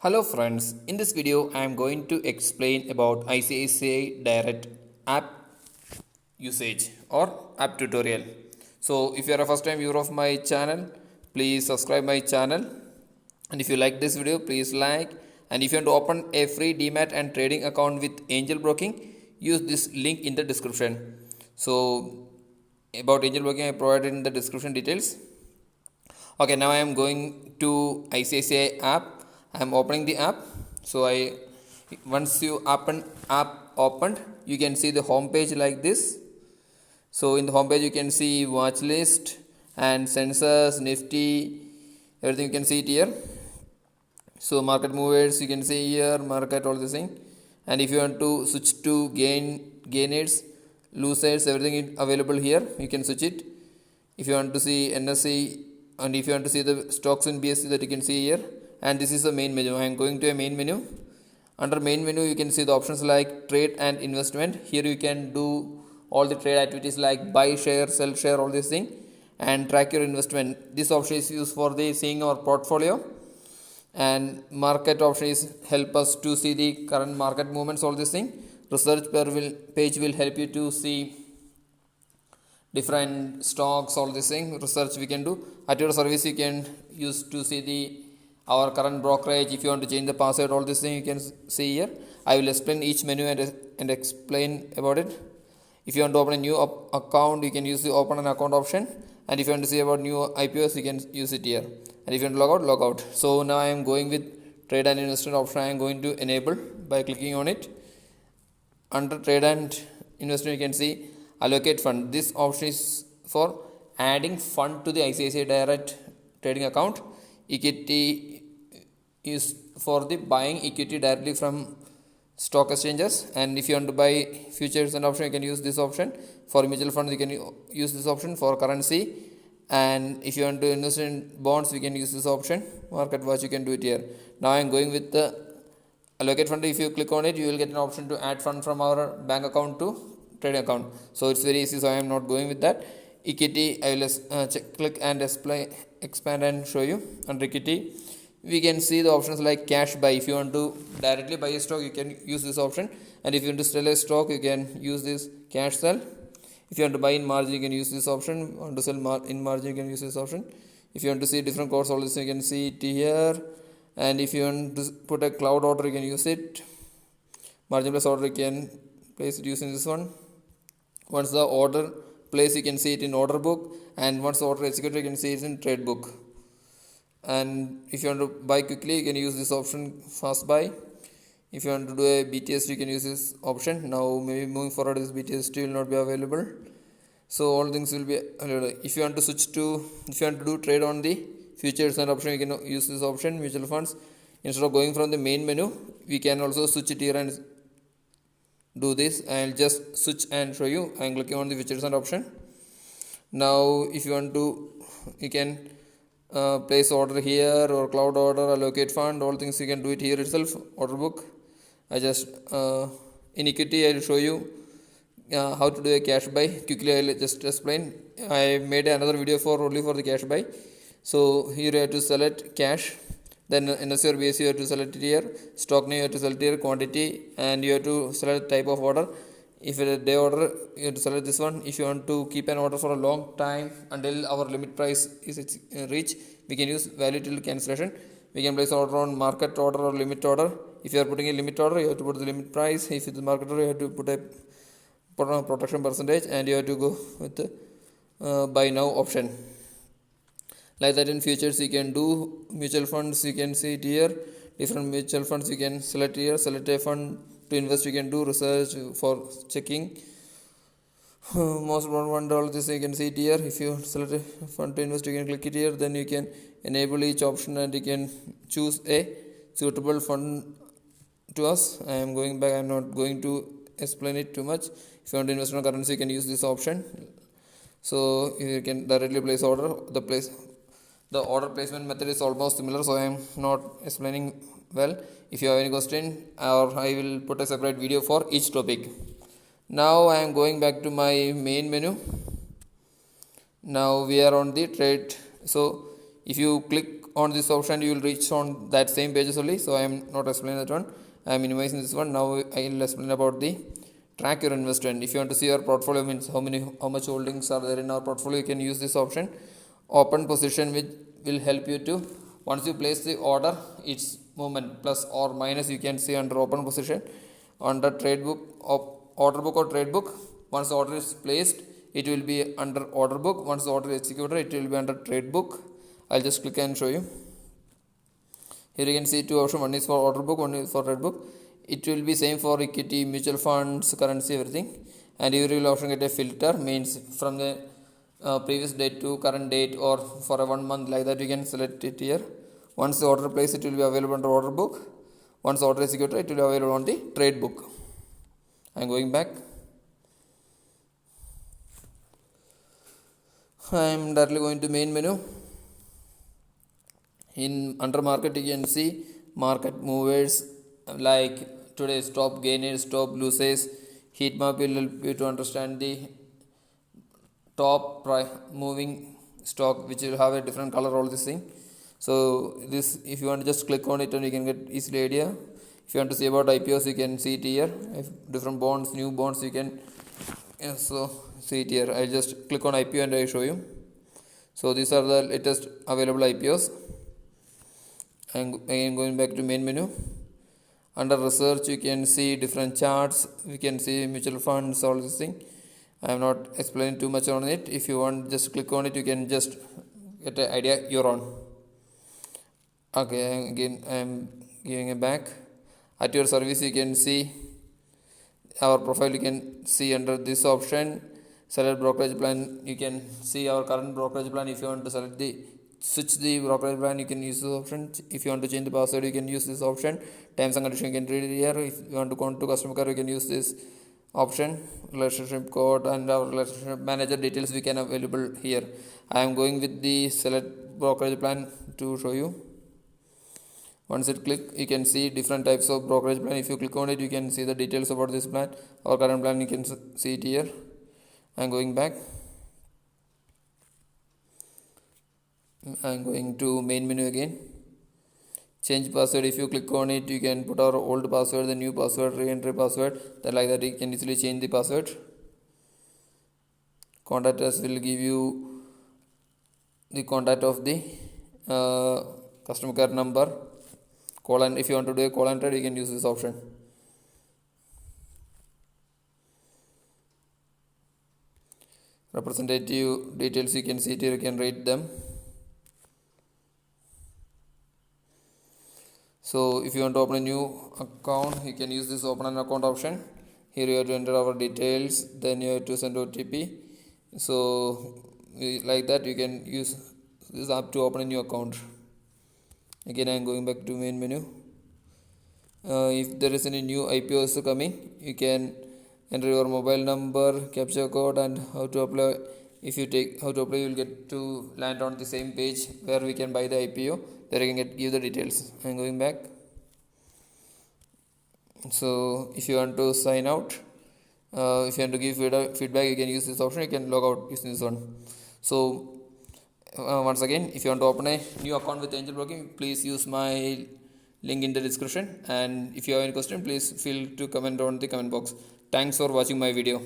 Hello friends, in this video I am going to explain about ICICI Direct app usage or app tutorial. So if you are a first time viewer of my channel, please subscribe my channel, and if you like this video please like, and if you want to open a free demat and trading account with angel broking, use this link in the description. So about angel broking I provided in the description details. Okay, now I am going to ICICI app. I am opening the app. So once you open app opened, you can see the home page like this. So in the home page you can see watch list and sensors, nifty, everything you can see it here. So market movers you can see here, market, all this thing. And if you want to switch to gainers, losers, everything is available here. You can switch it. If you want to see NSE, and if you want to see the stocks and BSE, that you can see here. And this is the main menu. I am going to a main menu. Under main menu you can see the options like trade and investment. Here you can do all the trade activities like buy share, sell share, all this thing, and track your investment. This option is used for the seeing our portfolio. And market option is help us to see the current market movements, all this thing. Research page will help you to see different stocks, all this thing. Research we can do. At your service you can use to see the our current brokerage. If you want to change the password, all this thing you can see here. I will explain each menu and explain about it. If you want to open a new account, you can use the open an account option, and if you want to see about new IPOs, you can use it here. And if you want to log out. So now I am going with trade and investment option. I am going to enable by clicking on it. Under trade and investment you can see allocate fund. This option is for adding fund to the ICICI Direct trading account. Equity is for the buying equity directly from stock exchanges, and if you want to buy futures and option, you can use this option. For mutual funds you can use this option. For currency, and if you want to invest in bonds, we can use this option. Market watch, you can do it here. Now I am going with the allocate fund. If you click on it, you will get an option to add fund from our bank account to trading account. So it's very easy, so I am not going with that. Equity, I will click and expand and show you. Under equity we can see the options like cash buy. If you want to directly buy a stock, you can use this option, and if you want to sell a stock, you can use this cash sell. If you want to buy in margin, you can use this option. Want to sell in margin, you can use this option. If you want to see different codes, all this you can see it here. And if you want to put a cloud order, you can use it. Margin plus order, you can place it using this one. Once the order place, you can see it in order book, and once the order executed, you can see it in trade book. And if you want to buy quickly, you can use this option, fast buy. If you want to do a BTS, you can use this option. Now maybe moving forward, this BTS will not be available, so all things will be available. If you want to do trade on the futures and option, you can use this option, mutual funds. Instead of going from the main menu, we can also switch it here and do this. I'll just switch and show you. I'm clicking on the futures and option. Now if you want to, you can place order here, or cloud order, allocate fund, all things you can do it here itself. Order book, I just in equity I will show you how to do a cash buy. Quickly I will just explain. I made another video only for the cash buy. So here you have to select cash, then NSE or BSE you have to select it here, stock name you have to select here, quantity, and you have to select type of order. If it is a day order, you have to select this one. If you want to keep an order for a long time until our limit price is reached, we can use value till cancellation. We can place order on market order or limit order. If you are putting a limit order, you have to put the limit price. If it is market order, you have to put on protection percentage, and you have to go with the buy now option. Like that in futures you can do. Mutual funds you can see it here. Different mutual funds you can select here. Select a fund to invest, you can do research for checking most $1 this you can see it here. If you select a fund to invest, you can click it here, then you can enable each option and you can choose a suitable fund to us. I am going back, I am not going to explain it too much. If you want to invest in currency, you can use this option. So you can directly place order. The order placement method is almost similar, so I am not explaining well. If you have any question, or I will put a separate video for each topic. Now I am going back to my main menu. Now we are on the trade. So if you click on this option, you will reach on that same pages only. So I am not explaining that one. I am minimizing this one. Now I will explain about the track your investment. If you want to see your portfolio, means how much holdings are there in our portfolio, you can use this option. Open position, which will help you to, once you place the order, its movement plus or minus you can see under open position. Under trade book, order book or trade book, once the order is placed, it will be under order book. Once the order is executed, it will be under trade book. I'll just click and show you. Here you can see two options. One is for order book, one is for trade book. It will be same for equity, mutual funds, currency, everything. And you will also get a filter, means from the previous date to current date, or for a 1 month, like that you can select it here. Once the order placed, it will be available under order book. Once the order is executed, it will be available on the trade book. I am going back. I am directly going to main menu. In under market, you can see market movers, like today's top gainers, top losers. Heat map will help you to understand the top moving stock, which will have a different color, all this thing. So this, if you want to just click on it, and you can get easily idea. If you want to see about IPOs, you can see it here. If different bonds, new bonds, you can so see it here. I just click on IPO and I show you. So these are the latest available IPOs. And again going back to main menu. Under research, you can see different charts. You can see mutual funds, all this thing. I am not explaining too much on it. If you want, just click on it. You can just get an idea your own. Okay, again I am giving it back. At your service, you can see our profile. You can see under this option, select brokerage plan. You can see our current brokerage plan. If you want to switch the brokerage plan, you can use this option. If you want to change the password, you can use this option. Terms and conditions, you can read it here. If you want to go to customer care, you can use this option. Relationship code and our relationship manager details we can available here. I am going with the select brokerage plan to show you. Once it click, you can see different types of brokerage plan. If you click on it, you can see the details about this plan. Our current plan, you can see it here. I am going back. I am going to main menu again. Change password. If you click on it, you can put our old password, the new password, re-entry password. Then like that, you can easily change the password. Contact us will give you the contact of the customer care number. Call, and if you want to do a call and trade, you can use this option. Representative details, you can see it here. You can rate them. So if you want to open a new account, you can use this open an account option. Here you have to enter our details, then you have to send OTP. So like that, you can use this app to open a new account. Again, I am going back to main menu. If there is any new IPOs coming, you can enter your mobile number, capture code, and how to apply. If you take how to apply, you will get to land on the same page where we can buy the IPO. There you can give the details. I am going back. So if you want to sign out, if you want to give feedback, you can use this option. You can log out using this one. So once again, if you want to open a new account with Angel Broking, please use my link in the description. And if you have any question, please feel to comment on the comment box. Thanks for watching my video.